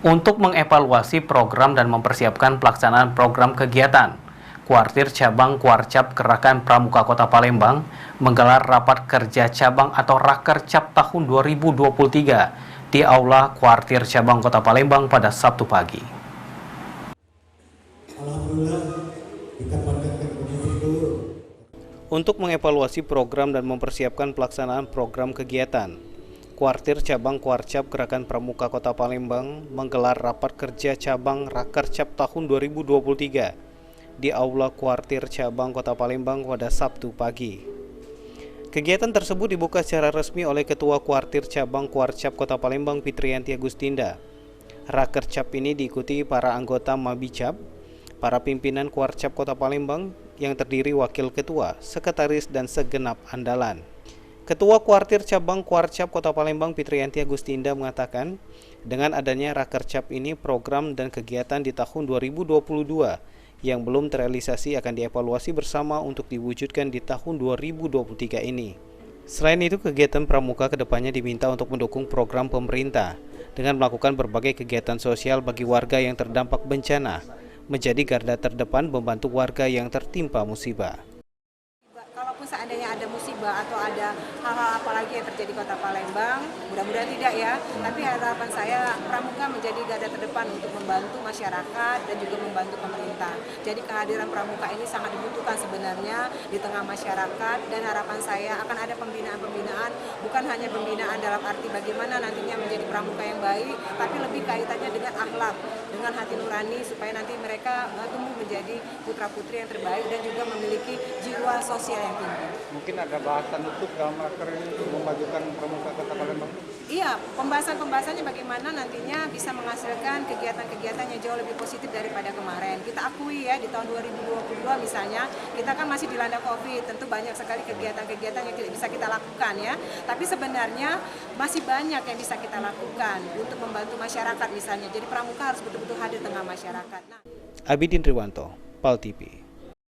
untuk mengevaluasi program dan mempersiapkan pelaksanaan program kegiatan. Kuartir Cabang Kuarcap Gerakan Pramuka Kota Palembang menggelar rapat kerja cabang atau Rakercap tahun 2023 di Aula Kuartir Cabang Kota Palembang pada Sabtu pagi. Alhamdulillah, kita panjatkan puji syukur. Untuk mengevaluasi program dan mempersiapkan pelaksanaan program kegiatan, Kuartir Cabang Kuarcap Gerakan Pramuka Kota Palembang menggelar rapat kerja cabang Rakercap tahun 2023 di Aula Kuartir Cabang Kota Palembang pada Sabtu pagi. Kegiatan tersebut dibuka secara resmi oleh Ketua Kuartir Cabang Kuarcap Kota Palembang Fitriyanti Agustinda. Rakercap ini diikuti para anggota Mabicap, para pimpinan Kuarcap Kota Palembang yang terdiri wakil ketua, sekretaris, dan segenap andalan. Ketua Kuartir Cabang Kuarcap Kota Palembang Fitriyanti Agustinda mengatakan, dengan adanya Rakercap ini program dan kegiatan di tahun 2022 yang belum terrealisasi akan dievaluasi bersama untuk diwujudkan di tahun 2023 ini. Selain itu, kegiatan pramuka kedepannya diminta untuk mendukung program pemerintah dengan melakukan berbagai kegiatan sosial bagi warga yang terdampak bencana, menjadi garda terdepan membantu warga yang tertimpa musibah. Kalaupun seandainya ada musibah atau ada hal-hal apa lagi yang terjadi di Kota Palembang, mudah-mudahan tidak ya, tapi harapan saya pramuka menjadi garda terdepan untuk membantu masyarakat dan juga membantu pemerintah. Jadi kehadiran pramuka ini sangat dibutuhkan sebenarnya di tengah masyarakat, dan harapan saya akan ada pembinaan-pembinaan, bukan hanya pembinaan dalam arti bagaimana nantinya menjadi pramuka yang baik, tapi lebih kaitannya dengan akhlak, dengan hati nurani, supaya nanti mereka tumbuh menjadi putra-putri yang terbaik dan juga memiliki jiwa sosial yang tinggi. Mungkin ada bahasan untuk dalam raker ini untuk memajukan pramuka Kota Palembang? Iya, pembahasannya bagaimana nantinya bisa menghasilkan kegiatan-kegiatan yang jauh lebih positif daripada kemarin. Kita akui ya, di tahun 2022 misalnya, kita kan masih dilanda COVID, tentu banyak sekali kegiatan-kegiatan yang tidak bisa kita lakukan ya. Tapi sebenarnya masih banyak yang bisa kita lakukan untuk membantu masyarakat misalnya. Jadi pramuka harus betul-betul hadir tengah masyarakat. Abidin Riwanto, PAL TV.